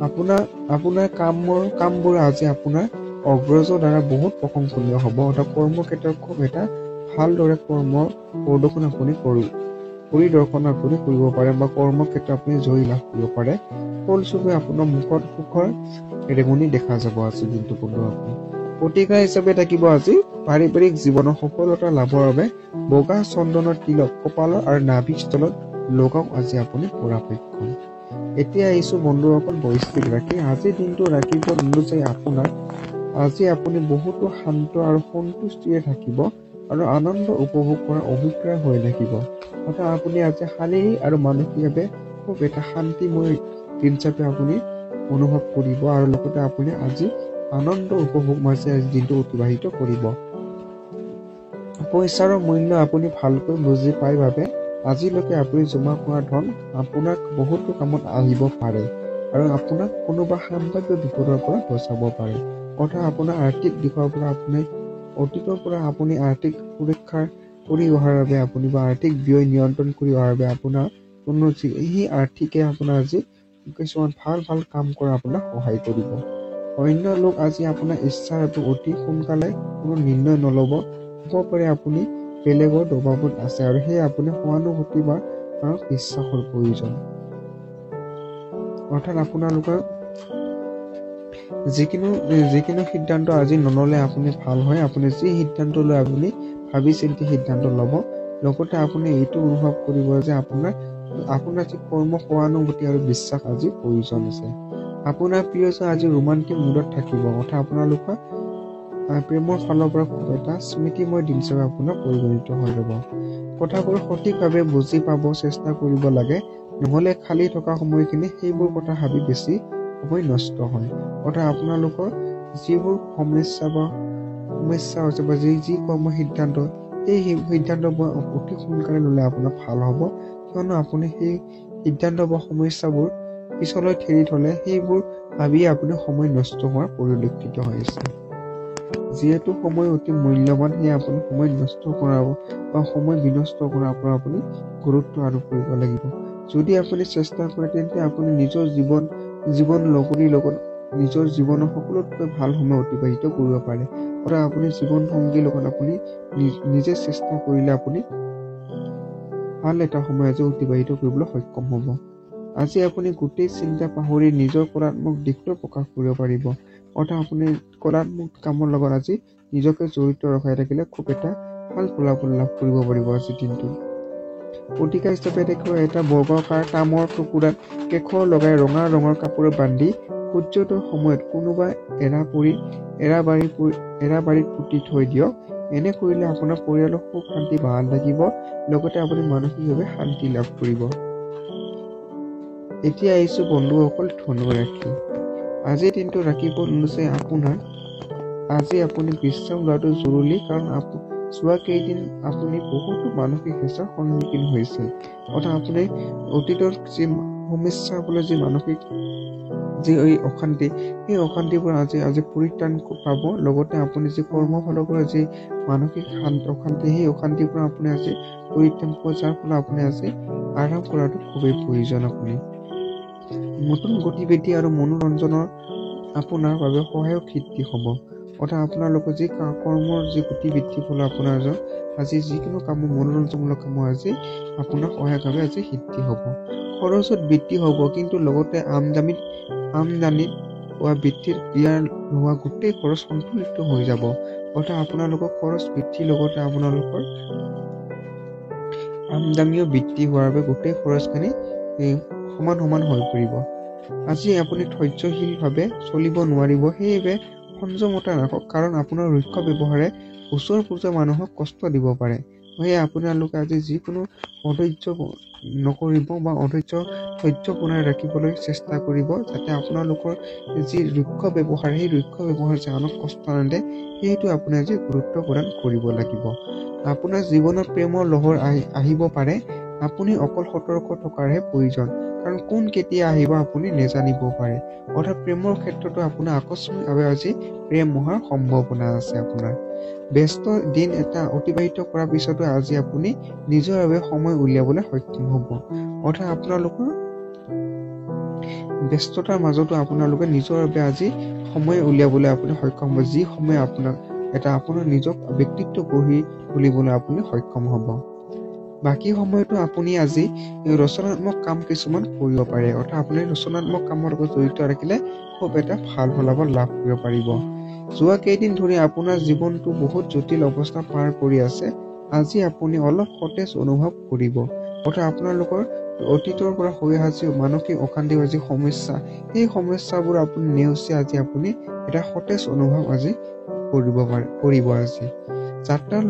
আপোনাৰ কামবোৰ আজি আপোনাৰ অগ্ৰজৰ দ্বাৰা বহুত প্ৰশংসনীয় হ'ব অৰ্থাৎ কৰ্মক্ষেত্ৰত খুব এটা ভালদৰে কৰ্মৰ পৰিদৰ্শন আপুনি কৰিব পাৰে বা কৰ্মক্ষেত্ৰত আপুনি জয়ী লাভ কৰিব পাৰে ফলস্বৰূপে আপোনাৰ মুখত সুখৰ ৰেঙনি দেখা যাব আজি দিনটো বন্ধু আপুনি প্ৰতিকাৰ হিচাপে থাকিব আজি পাৰিবাৰিক জীৱনৰ সফলতা লাভৰ বাবে বগা চন্দনৰ তিলক কপালৰ আৰু নাভিস্থলত লগাওক আজি আপুনি পৰাপক্ষম এতিয়া আহিছো বন্ধুসকল বৈষ্ণৱ ৰাশি আজিৰ দিনটো ৰাশিফল অনুযায়ী আজি আপুনি বহুতো শান্ত আৰু সন্তুষ্টিৰে থাকিব আৰু আনন্দ উপভোগ কৰা অভিজ্ঞতা হৈ থাকিব অৰ্থাৎ আপুনি আজি শাৰীৰিক আৰু মানসিকভাৱে খুব এটা শান্তিময় দিন হিচাপে আপুনি অনুভৱ কৰিব আৰু লগতে আপুনি আজি আনন্দ উপভোগ মাজে আজি দিনটো অতিবাহিত কৰিব পইচাৰ মূল্য আপুনি ভালকৈ বুজি পাই বাবে আজিলৈকে আপুনি জমা কৰা ধন আপোনাক বহুতো কামত আহিব পাৰে আৰু আপোনাক কোনোবা সাম্ভাৱ্য বিপদৰ পৰা বচাব পাৰে অৰ্থাৎ আপোনাৰ আৰ্থিক দিশৰ পৰা আপুনি অতীতৰ পৰা আপুনি আৰ্থিক সুৰক্ষা কৰি অহাৰ বাবে আপুনি বা আৰ্থিক ব্যয় নিয়ন্ত্ৰণ কৰি অহাৰ বাবে আপোনাৰ কোনো সেই আৰ্থিকে আপোনাৰ আজি কিছুমান ভাল কাম কৰা আপোনাক সহায় কৰিব অন্য লোক আজি আপোনাৰ ইচ্ছাৰ বাবে অতি সোনকালে কোনো নিৰ্ণয় নল'ব হ'ব পাৰে আপুনি বেলেগৰ দবাবত আছে আৰু সেয়ে আপুনি সহানুভূতি বা বিশ্বাসৰ প্ৰয়োজন অৰ্থাৎ আপোনালোকৰ যিকোনো সিদ্ধান্ত আজি নল'লে আপুনি ভাল হয়। আপুনি যি সিদ্ধান্ত লৈ আপুনি ভাবি চিন্তি সিদ্ধান্ত ল'ব। লগতে আপুনি এইটো অনুভৱ কৰিব যে আপোনাৰ যি কৰ্ম সহানুভূতি আৰু বিশ্বাস আজি প্ৰয়োজন আছে। আপোনাৰ প্ৰিয়জন আজি ৰোমান্টিক মুডত থাকিব। আপোনালোকৰ প্ৰেমৰ ফালৰ পৰা খুব এটা স্মৃতিময় দিন হিচাপে আপোনাৰ পৰিগণিত হৈ যাব। কথাবোৰ সঠিকভাৱে বুজি পাব চেষ্টা কৰিব লাগে, নহ'লে খালী থকা সময়খিনি সেইবোৰ কথা ভাবি বেছি সময় নষ্ট হয়। আপোনালোকৰ যিবোৰ সমস্যা হৈছে বা যি কৰ্ম সিদ্ধান্ত, সেই সিদ্ধান্তবোৰ অতি সোনকালে ল'লে আপোনাৰ ভাল হ'ব। কিয়নো আপুনি সেই সিদ্ধান্ত বা সমস্যাবোৰ পিছলৈ ঠেলি থ'লে সেইবোৰ ভাবি আপুনি সময় নষ্ট হোৱাৰ পৰিলক্ষিত হৈছে। যিহেতু সময় অতি মূল্যৱান, সেয়ে আপুনি সময় নষ্ট কৰাব বা সময় বিনষ্ট কৰাৰ পৰা আপুনি গুৰুত্ব আৰোপ কৰিব লাগিব। যদি আপুনি চেষ্টা কৰে তেন্তে আপুনি নিজৰ জীৱন লগৰীৰ লগত নিজৰ জীৱনৰ সকলোতকৈ ভাল সময় অতিবাহিত কৰিব পাৰে। আপুনি জীৱন সংগীৰ লগত আপুনি নিজে চেষ্টা কৰিলে আপুনি ভাল এটা সময় আজি অতিবাহিত কৰিবলৈ সক্ষম হ'ব। আজি আপুনি গোটেই চিন্তা পাহৰি নিজৰ কলাত্মক দিশটো প্ৰকাশ কৰিব পাৰিব। আপুনি কলাত্মক কামৰ লগত আজি নিজকে জড়িত ৰখাই থাকিলে খুব এটা ভাল ফলাফল লাভ কৰিব পাৰিব আজিৰ দিনটোত। প্ৰতিকাৰ হিচাপে দেখিব এটা বৰ্গাকাৰ তামৰ টুকুৰাত কেশৰ লগাই ৰঙা ৰঙৰ কাপোৰে বান্ধি সূৰ্যোদয়ৰ সময়ত কোনোবা এৰাবাৰীত পুতি থৈ দিয়ক। এনে কৰিলে আপোনাৰ পৰিয়ালৰ সুখ শান্তি ভাল লাগিব, লগতে আপুনি মানসিকভাৱে শান্তি লাভ কৰিব। এতিয়া আহিছো বন্ধুসকল ধনু ৰাশি। আজিৰ দিনটো ৰাখিব লৈছে আপোনাৰ। আজি আপুনি বিশ্ৰাম লোৱাটো জৰুৰী, কাৰণ যোৱা কেইদিন আপুনি বহুতো মানসিক হেঁচাৰ সন্মুখীন হৈছে। আপুনি অতীতৰ যি সমস্যা বোলে যি মানসিক যি এই অশান্তি, সেই অশান্তিবোৰ আজি পৰিত্ৰাণ পাব। লগতে আপুনি যি কৰ্মৰ ফালৰ পৰা যি মানসিক অশান্তি, সেই অশান্তিৰ পৰা আপুনি আজি পৰিত্ৰাণ পোৱা, যাৰ ফলত আপুনি আজি আৰাম কৰাটো খুবেই প্ৰয়োজন। আপুনি নতুন গতিবিধি আৰু মনোৰঞ্জনৰ আপোনাৰ বাবে সহায়ক সিদ্ধি হ'ব। আপোনালোকৰ যি কৰ্মৰ যি গতিবিধিৰ ফলত আপোনাৰ আজি যিকোনো কামৰ মনোৰঞ্জনমূলক কামৰ আজি আপোনাৰ সহায়কভাৱে আজি সিদ্ধি হ'ব। খৰচত বৃদ্ধি হ'ব, কিন্তু লগতে আমদানিত হোৱা বৃদ্ধিৰ ক্ৰিয়াৰ নোহোৱা গোটেই খৰচ সন্তুলিত হৈ যাব। আপোনালোকৰ খৰচ বৃদ্ধিৰ লগতে আপোনালোকৰ আমদানিও বৃদ্ধি হোৱাৰ বাবে গোটেই খৰচখিনি সমান হৈ পৰিব। আজি আপুনি ধৈৰ্যশীলভাৱে চলিব নোৱাৰিব, সেইবাবে সংযমতা ৰাখক, কাৰণ আপোনাৰ ৰুক্ষ ব্যৱহাৰে ওচৰ পাজৰৰ মানুহক কষ্ট দিব পাৰে। সেয়ে আপোনালোকে আজি যিকোনো অধৈৰ্য নকৰিব বা ধৈৰ্য বনাই ৰাখিবলৈ চেষ্টা কৰিব, যাতে আপোনালোকৰ যি ৰুক্ষ ব্যৱহাৰ, সেই ৰুক্ষ ব্যৱহাৰ যে আনক কষ্ট নিদিয়ে, সেইটো আপুনি আজি গুৰুত্ব প্ৰদান কৰিব লাগিব। আপোনাৰ জীৱনত প্ৰেমৰ লহৰ আহিব পাৰে, আপুনি অকল সতৰ্ক থকাৰহে প্ৰয়োজন, কাৰণ কোন কেতিয়া আহিব আপুনি নেজানিব পাৰে। প্ৰেমৰ ক্ষেত্ৰতো আপোনাৰ আকস্মিকভাৱে আজি প্ৰেম হোৱাৰ সম্ভাৱনা আছে। আপোনাৰ ব্যস্ত দিন এটা অতিবাহিত কৰাৰ পিছতো আজি আপুনি নিজৰ বাবে সময় উলিয়াবলৈ সক্ষম হ'ব। আপোনালোকৰ ব্যস্ততাৰ মাজতো আপোনালোকে নিজৰ বাবে আজি সময় উলিয়াবলৈ আপুনি সক্ষম হ'ব, যি সময় আপোনাৰ নিজক ব্যক্তিত্ব গঢ়ি তুলিবলৈ আপুনি সক্ষম হ'ব। বাকী সময়তো আপুনি আজি ৰচনাত্মক কাম কিছুমান কৰিব পাৰে। আপুনি ৰচনাত্মক কামৰ লগত জড়িত ৰাখিলে খুব এটা ভাল ফলাফল লাভ কৰিব পাৰিব। যোৱা কেইদিন ধৰি আপোনাৰ জীৱনটো বহুত জটিল অৱস্থা পাৰ কৰি আছে। আজি আপুনি অলপ সতেজ অনুভৱ কৰিব। আপোনালোকৰ অতীতৰ পৰা হৈ অহা যি মানসিক অশান্তি বা যি সমস্যা, সেই সমস্যাবোৰ আপুনি নেওচি আজি আপুনি এটা সতেজ অনুভৱ আজি কৰিব। আজি যাত্ৰাৰ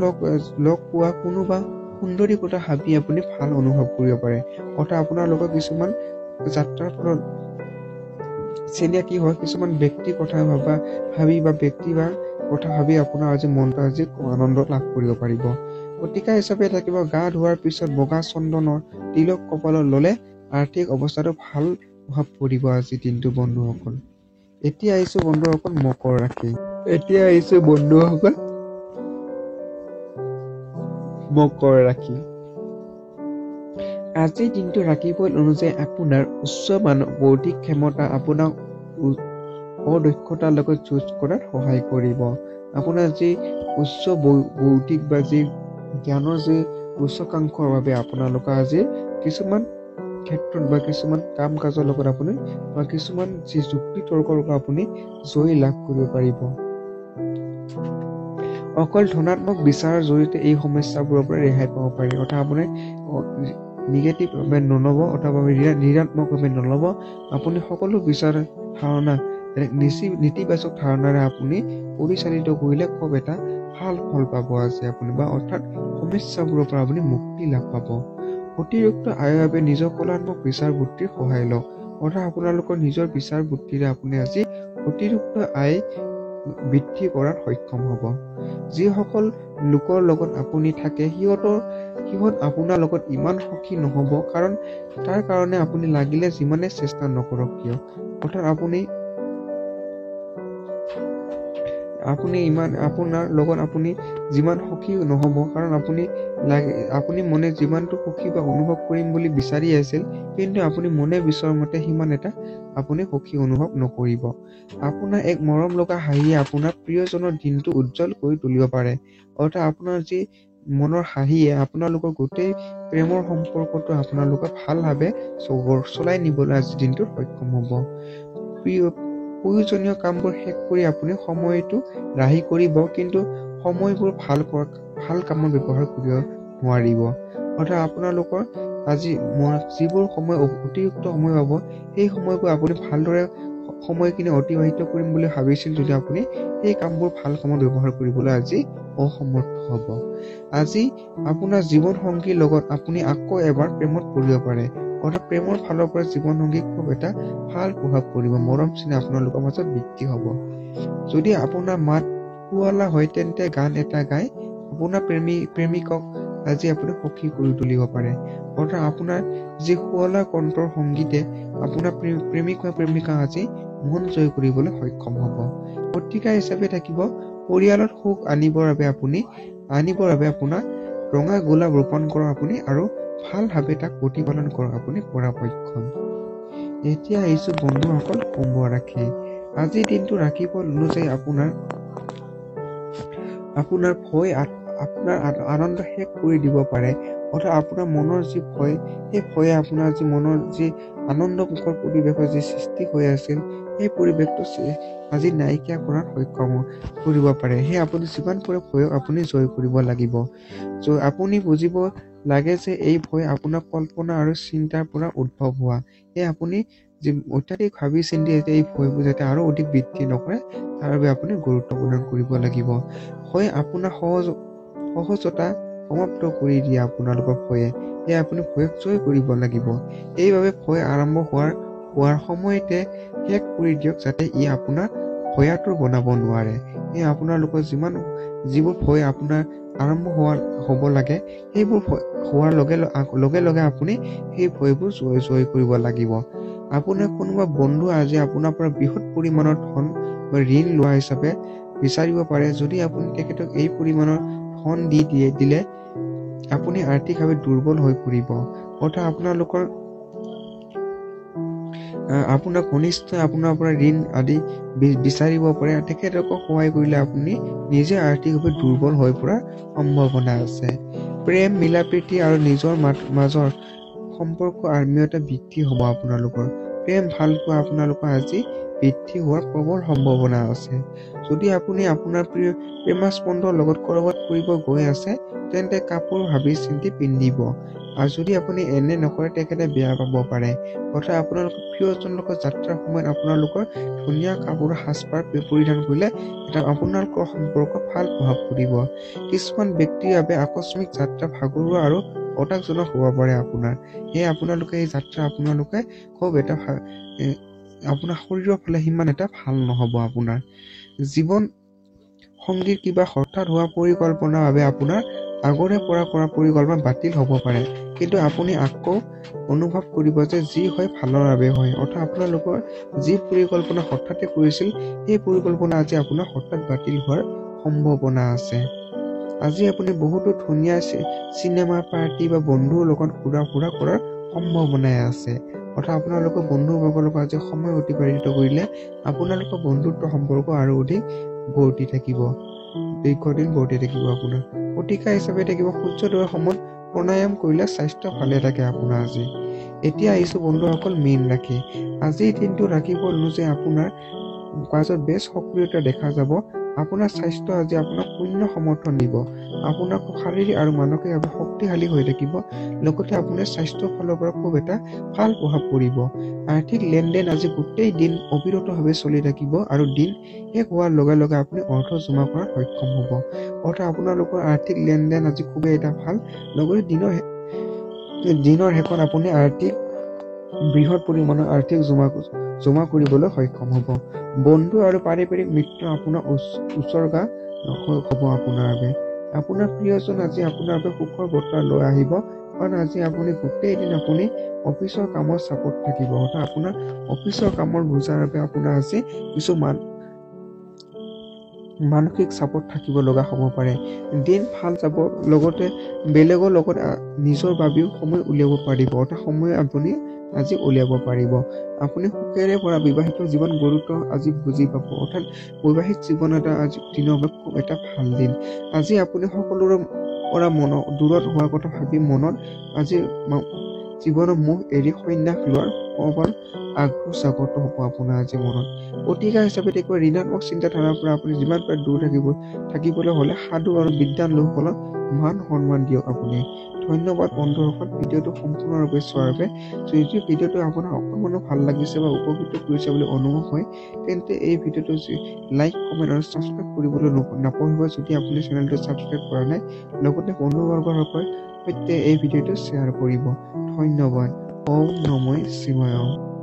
লগ পোৱা কোনোবা সুন্দৰী কথা ভাবি আপুনি ভাল অনুভৱ কৰিব পাৰে। আপোনালোকৰ কিছুমান যাত্ৰাৰ ফলত চিনাকি হয় কিছুমান ব্যক্তিৰ কথা ভাবি বা ব্যক্তি বা কথা ভাবি আপোনাৰ আজি মনটো আজি আনন্দ লাভ কৰিব পাৰিব। প্ৰতিকাৰ হিচাপে থাকিব গা ধোৱাৰ পিছত বগা চন্দনৰ তিলক কপালত ল'লে আৰ্থিক অৱস্থাটো ভাল প্ৰভাৱ পৰিব আজিৰ দিনটো বন্ধুসকল। এতিয়া আহিছো বন্ধুসকল মকৰ ৰাশি। মকৰ ৰাশি। আজিৰ দিনটো ৰাশিফল অনুযায়ী আপোনাৰ উচ্চ বৌদ্ধিক ক্ষমতা আপোনাক অদক্ষতাৰ লগত যুঁজ কৰাত সহায় কৰিব। আপোনাৰ যি উচ্চ বৌদ্ধিক বা যি জ্ঞানৰ যি উচ্চাকাংক্ষাৰ বাবে আপোনালোকে আজি কিছুমান ক্ষেত্ৰত বা কিছুমান কাম কাজৰ লগত আপুনি বা কিছুমান যি যুক্তি তৰ্কৰ আপুনি জয়ী লাভ কৰিব পাৰিব। অকল ধনাত্মক বিচাৰৰ জৰিয়তে এই সমস্যাবোৰৰ পৰা ৰেহাই পাব পাৰি। অৰ্থাৎ আপুনি নিগেটিভভাৱে নল'ব অথবা ঋণাত্মকভাৱে নল'ব। আপুনি সকলো বিচাৰ ধাৰণা নেতিবাচক ধাৰণাৰে আপুনি পৰিচালিত কৰিলে খুব এটা ভাল ফল পাব আজি আপুনি, বা অৰ্থাৎ সমস্যাবোৰৰ পৰা আপুনি মুক্তি লাভ পাব। অতিৰিক্ত আয়ৰ বাবে নিজৰ কলাত্মক বিচাৰ বুদ্ধিৰ সহায় লওক। অৰ্থাৎ আপোনালোকৰ নিজৰ বিচাৰ বুদ্ধিৰে আপুনি আজি অতিৰিক্ত আয় বৃদ্ধি কৰাত সক্ষম হ'ব। যিসকল লোকৰ লগত আপুনি থাকে সিহঁত আপোনাৰ লগত ইমান সুখী নহ'ব, কাৰণ তাৰ কাৰণে আপুনি লাগিলে যিমানে চেষ্টা নকৰক কিয়। অৰ্থাৎ আপোনাৰ লগত আপুনি যিমান সুখী নহ'ব, কাৰণ আপুনি মনে যিমানটো সুখী বা অনুভৱ কৰিম বুলি বিচাৰি আছিল, কিন্তু আপুনি মনে বিচৰা মতে সিমান এটা আপুনি সুখী অনুভৱ নকৰিব। আপোনাৰ এক মৰম লগা হাঁহিয়ে আপোনাৰ প্ৰিয়জনৰ দিনটো উজ্জ্বল কৰি তুলিব পাৰে। অৰ্থাৎ আপোনাৰ যি মনৰ হাঁহিয়ে আপোনালোকৰ গোটেই প্ৰেমৰ সম্পৰ্কটো আপোনালোকে ভালভাৱে চলাই নিবলৈ আজি দিনটোত সক্ষম হ'ব। প্ৰয়োজনীয় কামবোৰ শেষ কৰি আপুনি সময়টো ৰাহি কৰিব, কিন্তু সময়বোৰ ভাল কামত ব্যৱহাৰ কৰিব নোৱাৰিব। অৰ্থাৎ আপোনালোকৰ আজি যিবোৰ সময় অতিৰিক্ত সময় পাব, সেই সময়বোৰ আপুনি ভালদৰে সময়খিনি অতিবাহিত কৰিম বুলি ভাবিছিল যদি আপুনি সেই কামবোৰ ভাল কামত ব্যৱহাৰ কৰিবলৈ আজি অসমৰ্থ হ'ব। আজি আপোনাৰ জীৱন সংগীৰ লগত আপুনি আকৌ এবাৰ প্ৰেমত পৰিব পাৰে। অৰ্থাৎ প্ৰেমৰ ফালৰ পৰা জীৱন সংগীক খুব এটা ভাল প্ৰভাৱ পৰিব, মৰম চেনেহ আপোনালোকৰ মাজত বৃদ্ধি হ'ব। যদি আপোনাৰ মাত শুৱলা হয় তেন্তে গান এটা গাই আপোনাৰ প্ৰেমিকক আজি আপুনি সুখী কৰি তুলিব পাৰে। অৰ্থাৎ আপোনাৰ যি শুৱলা কণ্ঠৰ সংগীতে আপোনাৰ প্ৰেমিক বা প্ৰেমিকা আজি মন জয় কৰিবলৈ সক্ষম হ'ব। পত্ৰিকা হিচাপে থাকিব পৰিয়ালত সুখ আনিবৰ বাবে আপোনাৰ ৰঙা গোলাপ ৰোপণ কৰক আপুনি, আৰু ভালভাৱে তাক প্ৰতিপালন কৰক আপুনি পৰাপক্ষত। এতিয়া আহিছো বন্ধুসকল কুম্ভ ৰাশি। আজিৰ দিনটো ৰাশিফল অনুযায়ী আপোনাৰ ভয় আপোনাৰ আনন্দ শেষ কৰি দিব পাৰে। অৰ্থাৎ আপোনাৰ মনৰ যি ভয়, সেই ভয়ে আপোনাৰ যি মনৰ যি আনন্দমুখৰ পৰিৱেশৰ যি সৃষ্টি হৈ আছিল, সেই পৰিৱেশটো আজি নাইকিয়া কৰাত সক্ষম কৰিব পাৰে। সেই আপুনি যিমান পাৰে ভয়ক আপুনি জয় কৰিব লাগিব। আপুনি বুজিব লাগে যে এই ভয় আপোনাৰ কল্পনা আৰু চিন্তাৰ পৰা উদ্ভৱ হোৱা। সেই আপুনি অত্যাধিক ভাবি চিন্তি এই ভয়বোৰ যাতে আৰু অধিক বৃদ্ধি নকৰে, তাৰ বাবে আপুনি গুৰুত্ব প্ৰদান কৰিব লাগিব। ভয় আপোনাৰ সহজতা সমাপ্ত কৰি দিয়ে আপোনালোকৰ ভয়ে। সেয়ে আপুনি ভয়ক জয় কৰিব লাগিব। এইবাবে ভয় আৰম্ভ হোৱাৰ সময়তে শেষ কৰি দিয়ক, যাতে ই আপোনাৰ ভয়াতুৰ বনাব নোৱাৰে। সেয়ে আপোনালোকৰ যিবোৰ ভয় আপোনাৰ আৰম্ভ হ'ব লাগে, সেইবোৰ হোৱাৰ লগে লগে আপুনি সেই ভয়বোৰ জয় কৰিব লাগিব। আপোনাৰ কোনোবা বন্ধু আজি আপোনাৰ পৰা বৃহৎ পৰিমাণৰ ধন বা ঋণ লোৱা হিচাপে বিচাৰিব পাৰে। যদি আপুনি তেখেতক এই পৰিমাণৰ ধন দিলে আপুনি আৰ্থিকভাৱে দুৰ্বল হৈ পৰিব। অৰ্থাৎ আপোনাৰ ঘনিষ্ঠই আপোনাৰ পৰা ঋণ আদি বিচাৰিব পাৰে। তেখেতক সহায় কৰিলে আপুনি নিজে আৰ্থিকভাৱে দুৰ্বল হৈ পৰাৰ সম্ভাৱনা আছে। প্ৰেম, মিলাপ্ৰীতি আৰু নিজৰ মাজৰ সম্পৰ্ক আত্মীয়তা বৃদ্ধি হ'ব। আপোনালোকৰ প্ৰেম ভালপোৱা আপোনালোকৰ আজি বৃদ্ধি হোৱাৰ প্ৰবল সম্ভাৱনা আছে। যদি আপুনি আপোনাৰ প্ৰেমাস্পন্দৰ লগত কৰবাত ফুৰিব গৈ আছে, তেন্তে কাপোৰ ভাবি চিন্তি পিন্ধিব। আৰু যদি আপুনি এনে নকৰে তেখেতে বেয়া পাব পাৰে। অৰ্থাৎ আপোনালোকৰ প্ৰিয়জনৰ লগত যাত্ৰাৰ সময়ত আপোনালোকৰ ধুনীয়া কাপোৰ সাজপাৰ পৰিধান কৰিলে এটা আপোনালোকৰ সম্পৰ্কত ভাল প্ৰভাৱ পৰিব। কিছুমান ব্যক্তিৰ বাবে আকস্মিক যাত্ৰা ভাগৰুৱা আৰু হতাশজনক হ'ব পাৰে আপোনাৰ। সেয়ে আপোনালোকে এই যাত্ৰা খুব এটা আপোনাৰ শৰীৰৰ ফালে সিমান এটা ভাল নহ'ব। আপোনাৰ জীৱন সংগীৰ কিবা হঠাৎ হোৱা পৰিকল্পনাৰ বাবে আপোনাৰ আগৰে পৰা কৰা পৰিকল্পনা বাতিল হ'ব পাৰে, কিন্তু আপুনি আকৌ অনুভৱ কৰিব যে যি হয় ভালৰ বাবে হয়। অৰ্থাৎ আপোনালোকৰ যি পৰিকল্পনা হঠাতে কৰিছিল, সেই পৰিকল্পনা আজি আপোনাৰ হঠাৎ বাতিল হোৱাৰ সম্ভাৱনা আছে। আজি আপুনি বহুতো ধুনীয়া চিনেমা পাৰ্টি বা বন্ধুৰ লগত ঘূৰা কৰাৰ সম্ভাৱনাই আছে। অৰ্থাৎ আপোনালোকৰ বন্ধুবৰ্গৰ লগত আজি সময় অতিবাহিত কৰিলে আপোনালোকৰ বন্ধুত্ব সম্পৰ্ক আৰু অধিক বৰ্তি থাকিব, দীৰ্ঘদিন বৰ্তি থাকিব। আপোনাৰ প্ৰতিকাৰ হিচাপে থাকিব সূৰ্যোদয়ৰ সময়ত প্ৰাণায়াম কৰিলে স্বাস্থ্য ভালে থাকে আপোনাৰ আজি। এতিয়া আহিছোঁ বন্ধুসকল মেইন ৰাশি। আজিৰ দিনটো ৰাশি ফল অনুযায়ী আপোনাৰ কাজত বেছ সক্ৰিয়তা দেখা যাব। আপোনাৰ স্বাস্থ্য আজি আপোনাক পূৰ্ণ সমৰ্থন দিব। আপোনাক শাৰীৰিক আৰু মানসিকভাৱে শক্তিশালী হৈ থাকিব। লগতে আপোনাৰ স্বাস্থ্যৰ ফালৰ পৰা খুব এটা ভাল প্ৰভাৱ পৰিব। আৰ্থিক লেনদেন আজি গোটেই দিন অবিৰতভাৱে চলি থাকিব আৰু দিন শেষ হোৱাৰ লগে লগে আপুনি অৰ্থ জমা কৰাত সক্ষম হ'ব। অৰ্থাৎ আপোনালোকৰ আৰ্থিক লেনদেন আজি খুবেই এটা ভাল। লগতে দিনৰ শেষত আপুনি বৃহৎ পৰিমাণৰ আৰ্থিক জমা কৰিবলৈ সক্ষম হ'ব। বন্ধু আৰু পাৰিবাৰিক মিত্ৰ আপোনাৰ উচৰ্গা হ'ব আপোনাৰ বাবে। আপোনাৰ প্ৰিয়জন আজি আপোনাৰ বাবে সুখৰ বাৰ্তা লৈ আহিব। কাৰণ আজি আপুনি গোটেই দিন আপুনি অফিচৰ কামৰ চাপত থাকিব। অৰ্থাৎ আপোনাৰ অফিচৰ কামৰ বোজাৰ বাবে আপোনাৰ আজি কিছু মানসিক চাপত থাকিব লগা হ'ব পাৰে। দিন ভাল যাব, লগতে বেলেগৰ লগত নিজৰ বাবেও সময় উলিয়াব পাৰিব। অৰ্থাৎ সময় আপুনি আজি উলিয়াব পাৰিব। আপুনি সুখেৰে পৰা বিবাহিত জীৱন গুৰুত্ব আজি বুজি পাব। অৰ্থাৎ বৈবাহিক জীৱন এটা আজি দিনৰ বাবে খুব এটা ভাল দিন। আজি আপুনি সকলোৰে পৰা দূৰত হোৱাৰ কথা ভাবি মনত আজি জীৱনৰ মোহ এৰি সন্ন্যাস লোৱাৰ প্ৰবল আগ্ৰহ জাগ্ৰত হ'ব আপোনাৰ আজি মনত। প্ৰতিকাৰ হিচাপে দেখুৱা ঋণাত্মক চিন্তাধাৰাৰ পৰা আপুনি যিমান পাৰে দূৰ থাকিবলৈ হ'লে সাধু আৰু বিদ্বান লোকসকলক মান সন্মান দিয়ক আপুনি। ধন্যবাদ বন্ধুসকল ভিডিঅ'টো সম্পূৰ্ণৰূপে চোৱাৰ বাবে। যদি ভিডিঅ'টো আপোনাৰ অকণমানো ভাল লাগিছে বা উপকৃত কৰিছে বুলি অনুভৱ হয়, তেন্তে এই ভিডিঅ'টো লাইক, কমেণ্ট আৰু ছাবস্ক্ৰাইব কৰিবলৈ নাপাহৰিব যদি আপুনি চেনেলটো ছাবস্ক্ৰাইব কৰা নাই। লগতে বন্ধুবৰ্গৰ সৈতে এই ভিডিঅ'টো শ্বেয়াৰ কৰিব। ধন্যবাদ। ওম নমঃ শিৱায়।